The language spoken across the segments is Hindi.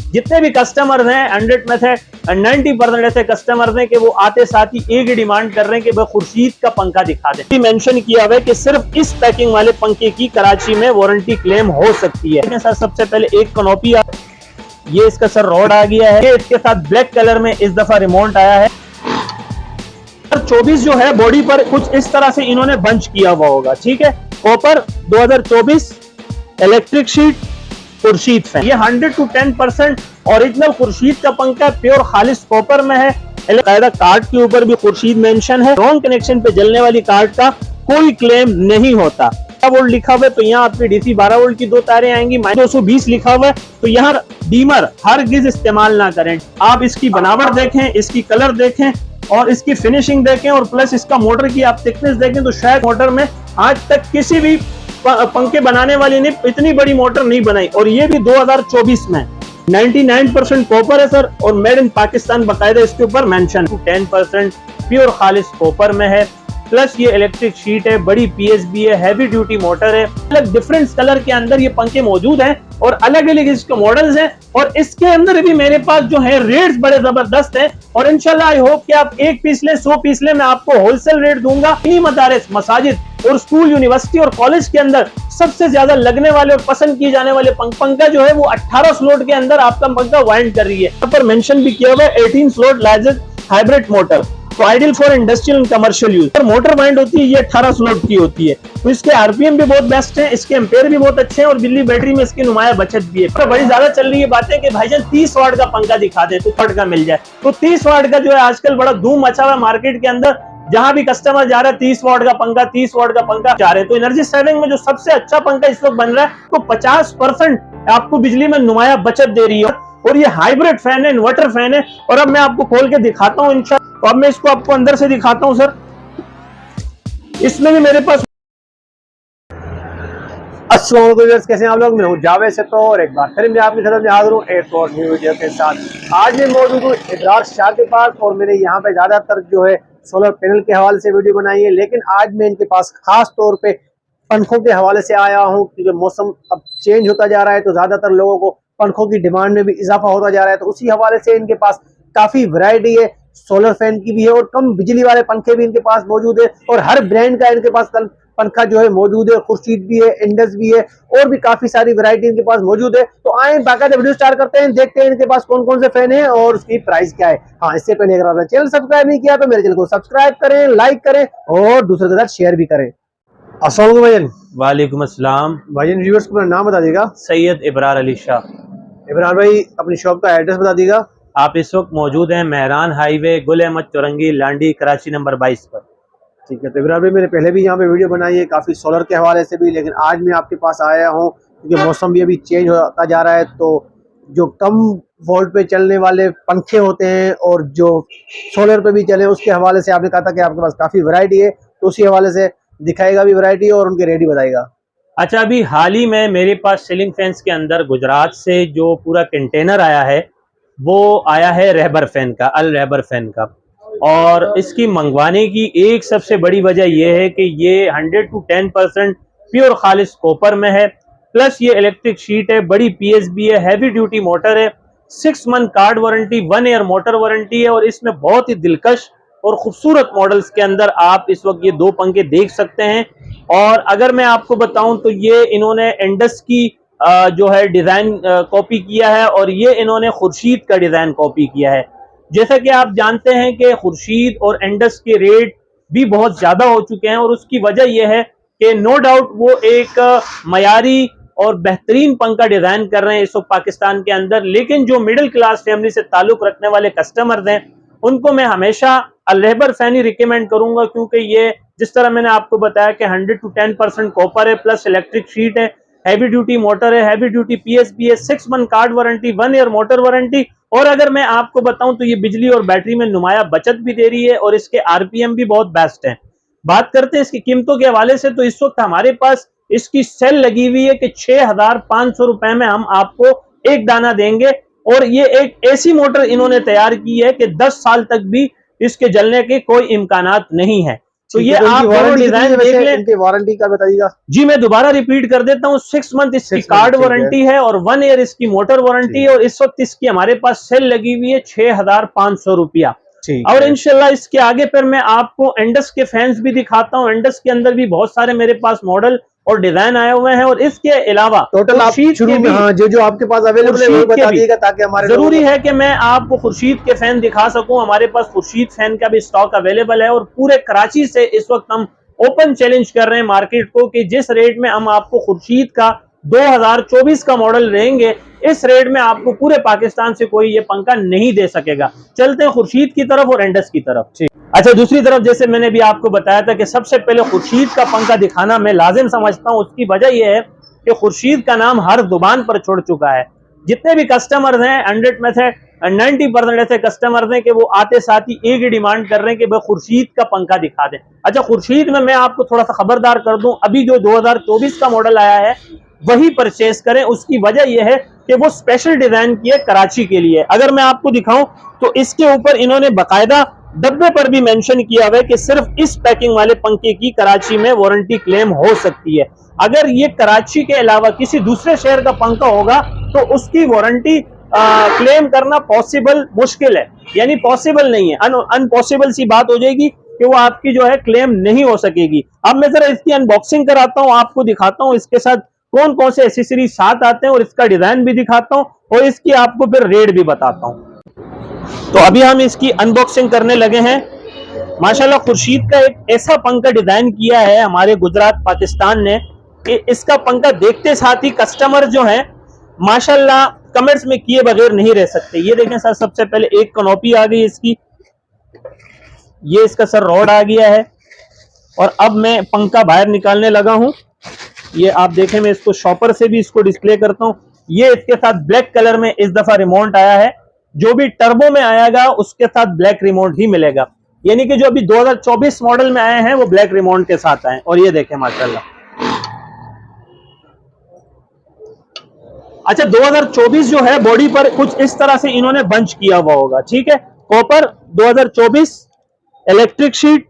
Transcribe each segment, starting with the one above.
जितने भी कस्टमर्स हैं 100 में से 90% ऐसे कस्टमर्स हैं कि वो आते साथ ही एक ही डिमांड कर रहे हैं कि भाई खुर्शीद का पंखा दिखा दे। मेंशन किया हुआ है कि सिर्फ इस पैकिंग वाले पंखे की कराची में वारंटी क्लेम हो सकती है। सर सबसे पहले एक कनोपी, ये इसका सर रॉड आ गया है, इसके साथ ब्लैक कलर में इस दफा रिमोट आया है। 24 जो है बॉडी पर कुछ इस तरह से इन्होंने बंच किया हुआ होगा, ठीक है। Copper 2024 electric sheet Khurshid fan, ये 100 to 10% ओरिजिनल खुर्शीद का पंखा प्योर खालिस कॉपर में है। कायदा कार्ड के ऊपर भी खुर्शीद मेंशन है। रॉन्ग कनेक्शन पे जलने वाली कार्ड का कोई क्लेम नहीं होता। 12 वोल्ट लिखा हुआ है तो यहाँ आपकी डीसी 12 वोल्ट की दो तारें आएंगी। 220 लिखा हुआ है तो यहाँ डीमर हरगिज इस्तेमाल ना करें। आप इसकी बनावट देखें, इसकी कलर देखें और इसकी फिनिशिंग देखें और प्लस इसका मोटर की आप थिकनेस देखें तो शायद मोटर में आज तक किसी भी पंखे बनाने वाली ने इतनी बड़ी मोटर नहीं बनाई, और ये भी 2024 में 99% कॉपर है सर, और मेड इन पाकिस्तान बकायदा इसके ऊपर मेंशन। 10% प्योर खालिस कॉपर में है, प्लस ये इलेक्ट्रिक शीट है, बड़ी पीएसबी है, हैवी ड्यूटी मोटर है। अलग डिफरेंट कलर के अंदर ये पंखे मौजूद हैं और अलग अलग इसके मॉडल्स हैं, और इसके अंदर भी मेरे पास जो है रेट्स बड़े जबरदस्त हैं। और इंशाल्लाह आई होप कि आप 1 पीस लें 100 पीस लें, मैं आपको होलसेल रेट दूंगा। इन्हीं मदारिस, मसाजिद और स्कूल, यूनिवर्सिटी और कॉलेज के अंदर सबसे ज्यादा लगने वाले और पसंद किए जाने वाले पंखा जो है वो 18 स्लॉट के अंदर आपका पंखा वाइंड कर रही है। यहाँ पर मेंशन भी किया हुआ है 18 स्लॉट लार्जेस्ट हाइब्रिड मोटर, तो ideal for industrial and commercial use. पर मोटर वाइंड होती है ये 18 स्लॉट की होती है, तो इसके आरपीएम भी बहुत बेस्ट है, इसके एम्पेयर भी बहुत अच्छे हैं और बिजली बैटरी में इसकी नुमाया बचत भी है। पर बड़ी ज्यादा चल रही है बातें कि भाईजान 30 वाट का पंखा दिखा दे तो वाट का मिल जाए, तो 30 वाट का जो है आजकल बड़ा धूम मचा हुआ है मार्केट के अंदर। जहां भी कस्टमर जा रहा है 30 वाट का पंखा, 30 वाट का पंखा जा रहे हैं। तो एनर्जी सेविंग में जो सबसे अच्छा पंखा इस वक्त बन रहा है तो 50% आपको बिजली में नुमाया बचत दे रही है, और ये हाइब्रिड फैन है, इन्वर्टर फैन है। और अब मैं आपको खोल के दिखाता हूँ इंशाल्लाह। तो अब मैं इसको आपको अंदर से दिखाता हूँ सर। इसमें भी मेरे पास अस्सलाम वालेकुम, कैसे हैं आप लोग। मैं हूं जावेद से, तो और एक बार फिर मैं आपकी खिदमत में हाजिर हूं एक और न्यू वीडियो के साथ। आज मैं मौजूद हूं इब्रार शाह के पास, और मैंने यहां पे ज्यादातर जो है सोलर पैनल के हवाले से वीडियो बनाई है, लेकिन आज मैं इनके पास खास तौर पे पंखों के हवाले से आया हूं, क्योंकि मौसम अब चेंज होता जा रहा है तो ज्यादातर लोगों को पंखों की डिमांड में भी इजाफा होता जा रहा है। तो उसी हवाले से इनके पास काफी वैरायटी है, सोलर फैन की भी है और कम बिजली वाले पंखे भी इनके पास मौजूद है, और हर ब्रांड का इनके पास पंखा जो है मौजूद है। खुर्शीद भी है, इंडस भी है, और भी काफी सारी वैरायटी इनके पास मौजूद है। तो आए बाकायदा वीडियो स्टार्ट करते हैं, देखते हैं इनके पास कौन कौन से फैन है और उसकी प्राइस क्या है। हाँ, इससे पहले अगर आपने चैनल सब्सक्राइब नहीं किया तो मेरे चैनल को सब्सक्राइब करें, लाइक करें और दूसरे के साथ शेयर भी करें। अस्सलाम वालेकुम भाईजान। वालेकुम अस्सलाम भाईजान, व्यूअर्स को अपना नाम बता दीजिएगा। सैयद इब्रार अली शाह। इब्रार भाई, अपनी शॉप का एड्रेस बता दीजिएगा। आप इस वक्त मौजूद हैं मेहरान हाईवे, गुल अहमद चौरंगी, लांडी, कराची नंबर 22 पर। ठीक है। तो इब्रार भाई, मैंने पहले भी यहाँ पे वीडियो बनाई है काफ़ी सोलर के हवाले से भी, लेकिन आज मैं आपके पास आया हूँ क्योंकि मौसम भी अभी चेंज होता जा रहा है। तो जो कम वोल्ट पे चलने वाले पंखे होते हैं और जो सोलर पे भी चले, उसके हवाले से आपने कहा था कि आपके पास काफ़ी वैरायटी है, तो उसी हवाले से दिखाएगा भी वैरायटी और उनके रेट ही बताएगा। अच्छा, अभी हाल ही में मेरे पास सीलिंग फैंस के अंदर गुजरात से जो पूरा कंटेनर आया है वो आया है रहबर फैन का, अल रहबर फैन का। और इसकी मंगवाने की एक सबसे बड़ी वजह यह है कि ये 100 to 10% प्योर खालिस कॉपर में है, प्लस ये इलेक्ट्रिक शीट है, बड़ी पीएसबी है, हैवी ड्यूटी मोटर है, 6 month card warranty, 1 year motor warranty है। और इसमें बहुत ही दिलकश और खूबसूरत मॉडल्स के अंदर आप इस वक्त ये दो पंखे देख सकते हैं। और अगर मैं आपको बताऊं तो ये इन्होंने इंडस की जो है डिजाइन कॉपी किया है, और ये इन्होंने खुर्शीद का डिजाइन कॉपी किया है। जैसा कि आप जानते हैं कि खुर्शीद और इंडस के रेट भी बहुत ज्यादा हो चुके हैं, और उसकी वजह यह है कि नो डाउट वो एक मयारी और बेहतरीन पंखा डिजाइन कर रहे हैं इस वक्त पाकिस्तान के अंदर। लेकिन जो मिडिल क्लास फैमिली से ताल्लुक रखने वाले कस्टमर्स हैं उनको मैं हमेशा अल रहबर फैन ही रिकमेंड करूंगा, क्योंकि ये जिस तरह मैंने आपको बताया कि 100 to 10% कॉपर है, प्लस इलेक्ट्रिक शीट है, हैवी ड्यूटी मोटर है, हैवी ड्यूटी पीएसबी है, 6 month card warranty, 1 year motor warranty. और अगर मैं आपको बताऊं तो ये बिजली और बैटरी में नुमाया बचत भी दे रही है, और इसके आरपीएम भी बहुत बेस्ट है। बात करते हैं इसकी कीमतों के हवाले से, तो इस वक्त हमारे पास इसकी सेल लगी हुई है कि 6500 रुपए में हम आपको एक दाना देंगे। और ये एक ऐसी मोटर इन्होंने तैयार की है कि 10 साल तक भी इसके जलने के कोई इम्कानात नहीं है। तो ये आप दोनों डिजाइन देख लें। इनकी वारंटी का बताइएगा जी, मैं दोबारा रिपीट कर देता हूँ, 6 मंथ इसकी कार्ड वारंटी है और 1 ईयर इसकी मोटर वारंटी है और इस वक्त इसकी हमारे पास सेल लगी हुई है 6,500 रुपया। और इंशाल्लाह इसके आगे पर मैं आपको एंडस के फैंस भी दिखाता हूँ। एंडस के अंदर भी बहुत सारे मेरे पास मॉडल और डिजाइन आए हुए हैं और इसके अलावा टोटल आप शुरू में हाँ, जो आपके पास अवेलेबल है वो बता दीजिएगा ताकि हमारे जरूरी है कि मैं आपको खुर्शीद के फैन दिखा सकूं। हमारे पास खुर्शीद फैन का भी स्टॉक अवेलेबल है और पूरे कराची से इस वक्त हम ओपन चैलेंज कर रहे हैं मार्केट को कि जिस रेट में हम आपको खुर्शीद का 2024 का मॉडल रहेंगे, इस रेट में आपको पूरे पाकिस्तान से कोई ये पंखा नहीं दे सकेगा। चलते हैं खुर्शीद की तरफ और एंडस की तरफ। अच्छा, दूसरी तरफ जैसे मैंने भी आपको बताया था कि सबसे पहले खुर्शीद का पंखा दिखाना मैं लाजिम समझता हूं। उसकी वजह यह है कि खुर्शीद का नाम हर जुबान पर छोड़ चुका है। जितने भी कस्टमर्स हैं 100 में से 90% ऐसे कस्टमर्स हैं कि वो आते साथ ही एक ही डिमांड कर रहे हैं कि भाई खुर्शीद का पंखा दिखा दें। अच्छा, खुर्शीद में मैं आपको थोड़ा सा खबरदार कर दूं, अभी जो 2024 का मॉडल आया है वही परचेस करें। उसकी वजह यह है कि वो स्पेशल डिजाइन की है कराची के लिए। अगर मैं आपको दिखाऊं तो इसके ऊपर इन्होंने बाकायदा डब्बे पर भी मेंशन किया हुआ है कि सिर्फ इस पैकिंग वाले पंखे की कराची में वारंटी क्लेम हो सकती है। अगर ये कराची के अलावा किसी दूसरे शहर का पंखा होगा तो उसकी वारंटी क्लेम करना पॉसिबल मुश्किल है, यानी पॉसिबल नहीं है, अनपॉसिबल सी बात हो जाएगी कि वो आपकी जो है क्लेम नहीं हो सकेगी। अब मैं जरा इसकी अनबॉक्सिंग कराता हूं, आपको दिखाता हूं इसके साथ कौन कौन से एसेसरीज साथ आते हैं और इसका डिजाइन भी दिखाता हूं और इसकी आपको फिर रेट भी बताता हूं। तो अभी हम इसकी अनबॉक्सिंग करने लगे हैं। माशाल्लाह खुर्शीद का एक ऐसा पंखा डिजाइन किया है हमारे गुजरात पाकिस्तान ने कि इसका पंखा देखते साथ ही कस्टमर जो है माशाल्लाह कमेंट्स में किए बगैर नहीं रह सकते। ये देखें सर, सबसे पहले एक कनोपी आ गई इसकी, ये इसका सर रॉड आ गया है और अब मैं पंखा बाहर निकालने लगा हूं। ये आप देखें, मैं इसको शॉपर से भी इसको डिस्प्ले करता हूं। ये इसके साथ ब्लैक कलर में इस दफा रिमोट आया है, जो भी टर्बो में आएगा उसके साथ ब्लैक रिमोट ही मिलेगा, यानी कि जो अभी 2024 मॉडल में आए हैं वो ब्लैक रिमोट के साथ आए। और ये देखें माशाल्लाह। अच्छा, 2024 जो है बॉडी पर कुछ इस तरह से इन्होंने बंच किया हुआ होगा, ठीक है। Copper 2024 electric sheet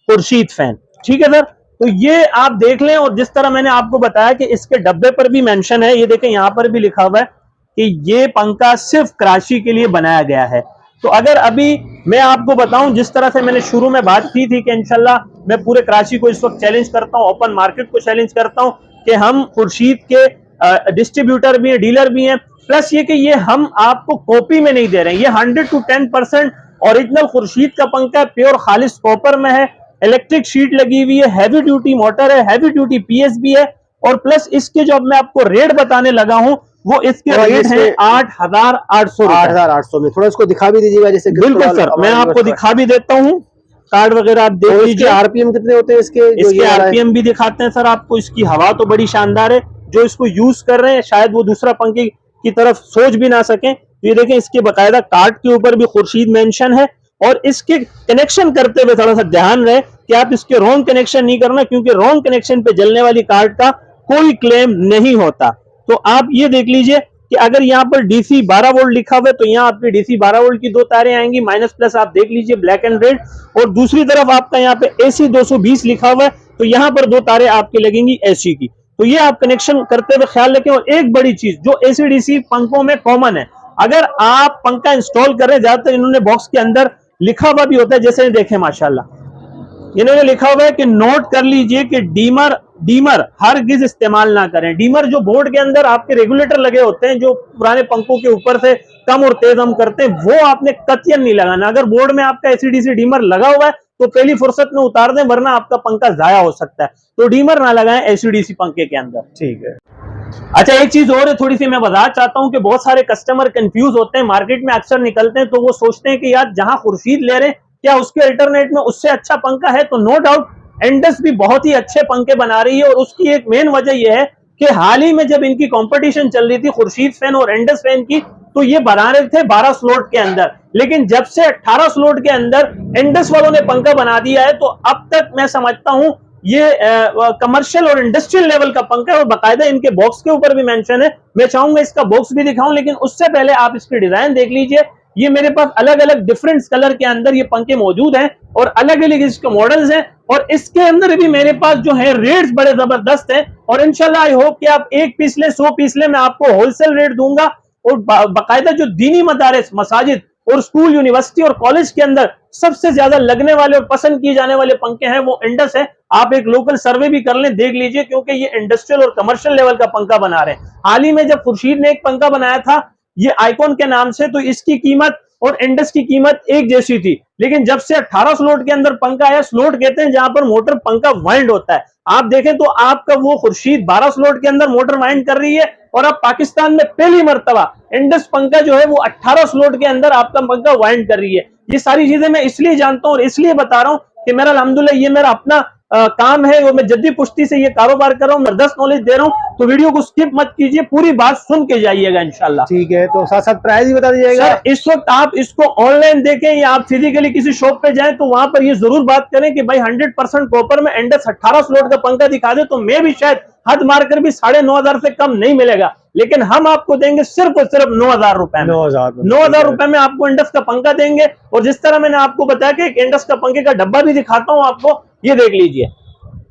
Khurshid fan, ठीक है सर। तो ये आप देख लें और जिस तरह मैंने आपको बताया कि इसके डब्बे पर भी मेंशन है, ये देखें यहां पर भी लिखा हुआ है कि ये पंखा सिर्फ कराची के लिए बनाया गया है। तो अगर अभी मैं आपको बताऊं, जिस तरह से मैंने शुरू में बात की थी कि इंशाल्लाह मैं पूरे कराची को इस वक्त चैलेंज करता हूं, ओपन मार्केट को चैलेंज करता हूं कि हम खुर्शीद के डिस्ट्रीब्यूटर भी हैं, डीलर भी हैं, प्लस ये कि ये हम आपको कॉपी में नहीं दे रहे हैं। ये 100 to 10% ओरिजिनल खुर्शीद का पंखा प्योर खालिस कॉपर में है, इलेक्ट्रिक शीट लगी हुई है, हैवी ड्यूटी मोटर है, हैवी ड्यूटी पीएस भी है और प्लस इसके जो अब मैं आपको रेट बताने लगा हूं वो इसके रेट है 8,800 8,800 में। थोड़ा इसको दिखा भी दीजिएगा जैसे। बिल्कुल सर, मैं आपको दिखा भी देता हूं, कार्ड वगैरह आप देख लीजिए। आरपीएम कितने होते हैं इसके आरपीएम भी दिखाते हैं सर आपको। इसकी हवा तो बड़ी शानदार है, जो इसको यूज कर रहे हैं शायद वो दूसरा पंखे की तरफ सोच भी ना सकें। तो ये देखें, इसके बकायदा कार्ड के ऊपर भी खुर्शीद मेंशन है और इसके कनेक्शन करते हुए थोड़ा सा ध्यान रहे कि आप इसके रॉन्ग कनेक्शन नहीं करना, क्योंकि रॉन्ग कनेक्शन पे जलने वाली कार्ड का कोई क्लेम नहीं होता। तो आप ये देख लीजिए कि अगर यहाँ पर डीसी 12 वोल्ट लिखा हुआ है तो यहाँ आपकी डीसी 12 वोल्ट की दो तारें आएंगी, माइनस प्लस आप देख लीजिए ब्लैक एंड रेड। और दूसरी तरफ आपका यहाँ पे एसी 220 लिखा हुआ है तो यहाँ पर दो तारें आपकी लगेंगी एसी की। तो ये आप कनेक्शन करते हुए ख्याल रखें। और एक बड़ी चीज जो एसी डीसी पंखों में कॉमन है, अगर आप पंखा इंस्टॉल कर रहे हैं, ज्यादातर इन्होंने बॉक्स के अंदर लिखा हुआ भी होता है, जैसे देखें माशाल्लाह इन्होंने लिखा हुआ है कि नोट कर लीजिए कि डीमर हरगिज इस्तेमाल ना करें। डीमर जो बोर्ड के अंदर आपके रेगुलेटर लगे होते हैं, जो पुराने पंखों के ऊपर से कम और तेज हम करते हैं, वो आपने कतई नहीं लगाना। अगर बोर्ड में आपका एसीडीसी डीमर लगा हुआ है तो पहली फुर्सत में उतार दें, वरना आपका पंखा जाया हो सकता है। तो डीमर ना लगाएं एसीडीसी पंखे के अंदर, ठीक है। अच्छा, एक चीज और है, थोड़ी सी मैं बताना चाहता हूं कि बहुत सारे कस्टमर कंफ्यूज होते हैं, मार्केट में अक्सर निकलते हैं तो वो सोचते हैं कि यार जहां खुर्शीद ले रहे हैं क्या उसके अल्टरनेट में उससे अच्छा पंखा है। तो नो डाउट एंडस भी बहुत ही अच्छे पंखे बना रही है और उसकी एक मेन वजह यह है कि हाल ही में जब इनकी कंपटीशन चल रही थी खुर्शीद फैन और एंडस फैन की, तो ये बना रहे थे 12 स्लॉट के अंदर, लेकिन जब से 18 स्लॉट के अंदर एंडस वालों ने पंखा बना दिया है तो अब तक मैं समझता हूं ये कमर्शियल और इंडस्ट्रियल लेवल का पंखा है। और बाकायदा इनके बॉक्स के ऊपर भी मेंशन है। मैं चाहूंगा इसका बॉक्स भी दिखाऊं, लेकिन उससे पहले आप इसके डिजाइन देख लीजिए। ये मेरे पास अलग अलग डिफरेंट कलर के अंदर ये पंखे मौजूद हैं। और अलग अलग इसके मॉडल्स हैं, और इसके अंदर भी मेरे पास जो है रेट्स बड़े जबरदस्त हैं। और इंशाल्लाह आई होप कि आप 1 पीस ले 100 पीस ले, मैं आपको होलसेल रेट दूंगा। और बाकायदा जो दीनी मदारिस, मसाजिद और स्कूल, यूनिवर्सिटी और कॉलेज के अंदर सबसे ज्यादा लगने वाले और पसंद किए जाने वाले पंखे हैं वो इंडस है। आप एक लोकल सर्वे भी कर लें, देख लीजिए, क्योंकि ये इंडस्ट्रियल और कमर्शियल लेवल का पंखा बना रहे हैं। हाल ही में जब खुर्शीद ने एक पंखा बनाया था ये आइकॉन के नाम से, तो इसकी कीमत और इंडस की कीमत एक जैसी थी, लेकिन जब से 18 स्लॉट के अंदर पंखा आया, स्लॉट कहते हैं जहां पर मोटर पंखा वाइंड होता है, आप देखें तो आपका वो खुर्शीद 12 स्लॉट के अंदर मोटर वाइंड कर रही है, और अब पाकिस्तान में पहली मर्तबा इंडस पंखा जो है वो 18 स्लॉट के अंदर आपका पंखा वाइंड कर रही है। ये सारी चीजें मैं इसलिए जानता हूं और इसलिए बता रहा हूं कि मेरा अल्हम्दुलिल्लाह ये मेरा अपना काम है, और मैं जद्दी पुश्ती से ये कारोबार कर रहा हूँ, जबरदस्त नॉलेज दे रहा हूँ। तो वीडियो को स्किप मत कीजिए, पूरी बात सुन के जाइएगा इंशाल्लाह। ठीक है, तो साथ साथ प्राइस भी बता दीजिएगा। सर इस वक्त आप इसको ऑनलाइन देखें या आप फिजिकली किसी शॉप पे जाएं तो वहां पर ये जरूर बात करें कि भाई 100% कॉपर में इंडस 18 स्लॉट का पंखा दिखा दे, तो मैं भी शायद हद मारकर भी 9,500 से कम नहीं मिलेगा, लेकिन हम आपको देंगे सिर्फ और सिर्फ 9,000 रुपए में। 9,000 रुपए में आपको इंडस का पंखा देंगे। और जिस तरह मैंने आपको बताया कि एक इंडस का पंखे का डब्बा भी दिखाता हूं आपको, ये देख लीजिए,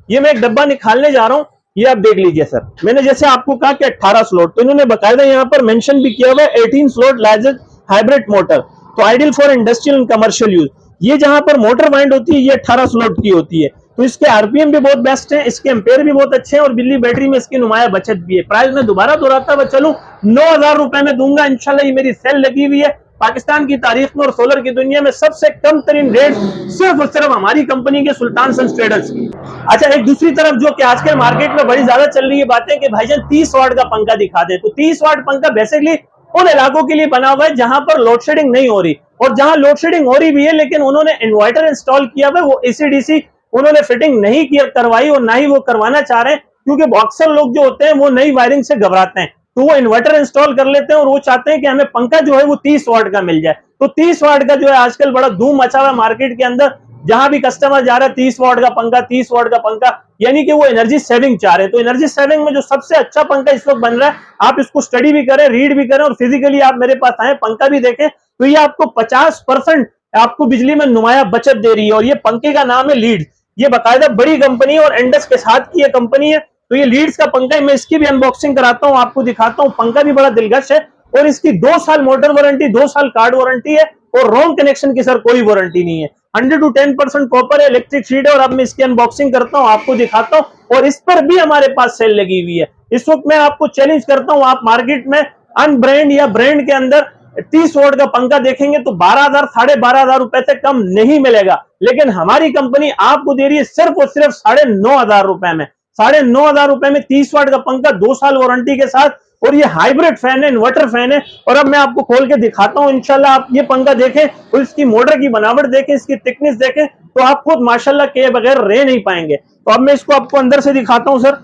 ये मैं एक डब्बा निकालने जा रहा हूं, ये आप देख लीजिए सर। मैंने जैसे आपको कहा कि 18 स्लॉट, तो इन्होंने बकायदा यहां पर मेंशन भी किया हुआ है 18 स्लॉट लार्जेस्ट हाइब्रिड मोटर, तो ideal for industrial and commercial use. ये जहां पर मोटर वाइंड होती है ये 18 स्लॉट की होती है, तो इसके आरपीएम भी बहुत बेस्ट है, इसके एम्पेयर भी बहुत अच्छे हैं, और बिजली बैटरी में इसकी नुमाया बचत भी है। प्राइस में दोबारा दोहराता हुआ चलूं, 9,000 रुपए में दूंगा इंशाल्लाह। ये मेरी सेल लगी हुई है पाकिस्तान की तारीख में और सोलर की दुनिया में सबसे कम तरीन रेट सिर्फ और सिर्फ हमारी कंपनी के सुल्तान सन्स ट्रेडर्स की। अच्छा, एक दूसरी तरफ जो कि आजकल मार्केट में बड़ी ज्यादा चल रही है बातें कि भाईजान 30 वाट का पंखा दिखा दे, तो 30 वाट पंखा बेसिकली उन इलाकों के लिए बना हुआ है जहां पर लोड शेडिंग नहीं हो रही, और जहां लोड शेडिंग हो रही भी है लेकिन उन्होंने इन्वर्टर इंस्टॉल किया हुआ है, वो एसी-डीसी उन्होंने फिटिंग नहीं करवाई और ना ही वो करवाना चाह रहे हैं, क्योंकि अक्सर लोग जो होते हैं वो नई वायरिंग से घबराते हैं, तो वो इन्वर्टर इंस्टॉल कर लेते हैं और वो चाहते हैं कि हमें पंखा जो है वो 30 वाट का मिल जाए। तो 30 वाट का जो है आजकल बड़ा धूम मचा हुआ है मार्केट के अंदर, जहां भी कस्टमर जा रहा है 30 वाट का पंखा, 30 वाट का पंखा, यानी कि वो एनर्जी सेविंग चाह रहे हैं। तो एनर्जी सेविंग में जो सबसे अच्छा पंखा इस वक्त बन रहा है, आप इसको स्टडी भी करें, रीड भी करें, और फिजिकली आप मेरे पास आए पंखा भी देखें, तो ये आपको 50% आपको बिजली में नुमाया बचत दे रही है। और ये पंखे का नाम है लीड्स, ये बाकायदा बड़ी कंपनी और इंडस के साथ की ये कंपनी है। तो ये लीड्स का पंखा है, मैं इसकी भी अनबॉक्सिंग कराता हूं, आपको दिखाता हूं। पंखा भी बड़ा दिलकश है, और इसकी 2 साल मोटर वारंटी, 2 साल कार्ड वारंटी है, और रॉन्ग कनेक्शन की सर कोई वारंटी नहीं है। 100 to 10% कॉपर है, इलेक्ट्रिक शीट है, और अब मैं इसकी अनबॉक्सिंग करता हूं, आपको दिखाता हूं। और इस पर भी हमारे पास सेल लगी हुई है। इस वक्त मैं आपको चैलेंज करता हूं, आप मार्केट में अनब्रांड या ब्रांड के अंदर 30 वाट का पंखा देखेंगे तो 12,000 12,500 रुपए से कम नहीं मिलेगा, लेकिन हमारी कंपनी आपको दे रही है सिर्फ और सिर्फ 9,500 रुपए में। 9,500 रुपए में 30 वाट का पंखा, 2 साल वारंटी के साथ, और ये हाइब्रिड फैन है, इन्वर्टर फैन है। और अब मैं आपको खोल के दिखाता हूं इंशाल्लाह। आप ये पंखा देखें और इसकी मोटर की बनावट देखें, इसकी थिकनेस देखें, तो आप खुद माशाल्लाह के बगैर रह नहीं पाएंगे। तो अब मैं इसको आपको अंदर से दिखाता हूं सर।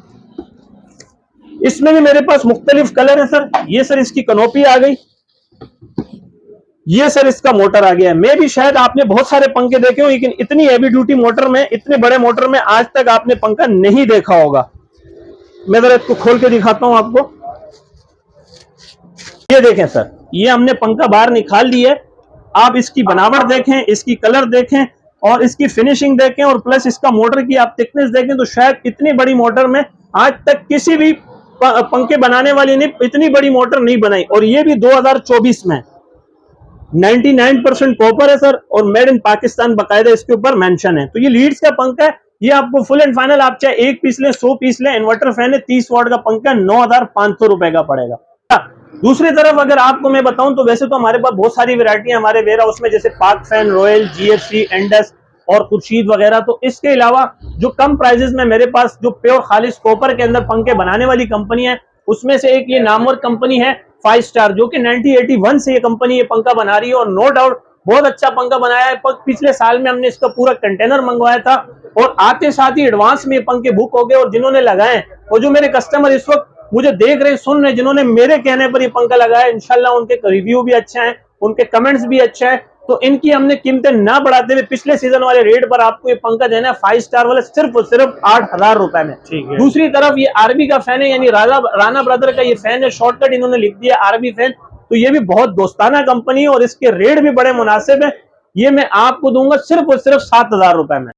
इसमें भी मेरे पास मुख्तलिफ कलर है सर। ये सर इसकी कनोपी आ गई, ये सर इसका मोटर आ गया है। मैं भी शायद आपने बहुत सारे पंखे देखे हो, लेकिन इतनी हैवी ड्यूटी मोटर में, इतने बड़े मोटर में आज तक आपने पंखा नहीं देखा होगा। मैं जरा इसको खोल के दिखाता हूं आपको। ये देखें सर, ये हमने पंखा बाहर निकाल लिया है। आप इसकी बनावट देखें, इसकी कलर देखें, और इसकी फिनिशिंग देखें, और प्लस इसका मोटर की आप थिकनेस देखें, तो शायद इतनी बड़ी मोटर में आज तक किसी भी पंखे बनाने वाली ने इतनी बड़ी मोटर नहीं बनाई। और ये भी 2024 में 99% कॉपर है सर, और मेड इन पाकिस्तान बाकायदा इसके ऊपर मेंशन है। तो ये लीड्स का पंखा है, ये आपको फुल एंड फाइनल, आप चाहे 1 पीस लें 100 पीस लें, इन्वर्टर फैन है, 30 वाट का पंखा 9,500 रुपए का पड़ेगा। दूसरी तरफ अगर आपको मैं बताऊं तो वैसे तो हमारे पास बहुत सारी वैरायटी है हमारे वेयर हाउस में, जैसे पाक फैन, रॉयल, जीएफसी, इंडस और खुर्शीद वगैरह। तो इसके अलावा जो कम प्राइजेस में मेरे पास जो प्योर खालिस कॉपर के अंदर पंखे बनाने वाली कंपनी है, उसमें से एक ये नामवर कंपनी है 5 स्टार, जो कि 1981 से ये कंपनी ये पंखा बना रही है, और नो डाउट बहुत अच्छा पंखा बनाया है। पिछले साल में हमने इसका पूरा कंटेनर मंगवाया था, और आते साथ ही एडवांस में ये पंखे बुक हो गए। और जिन्होंने लगाए, और जो मेरे कस्टमर इस वक्त मुझे देख रहे, सुन रहे, जिन्होंने मेरे कहने पर ये पंखा लगाया, इंशाल्लाह उनके रिव्यू भी अच्छे हैं, उनके कमेंट्स भी अच्छे हैं। तो इनकी हमने कीमतें ना बढ़ाते हुए पिछले सीजन वाले रेट पर आपको ये पंखा देना है 5 स्टार वाले सिर्फ और सिर्फ 8,000 रुपए में। दूसरी तरफ ये आरबी का फैन है, यानी राणा ब्रदर का ये फैन है, शॉर्टकट इन्होंने लिख दिया आरबी फैन। तो ये भी बहुत दोस्ताना कंपनी है, और इसके रेट भी बड़े मुनासिब है। ये मैं आपको दूंगा सिर्फ और सिर्फ 7,000 रुपए में।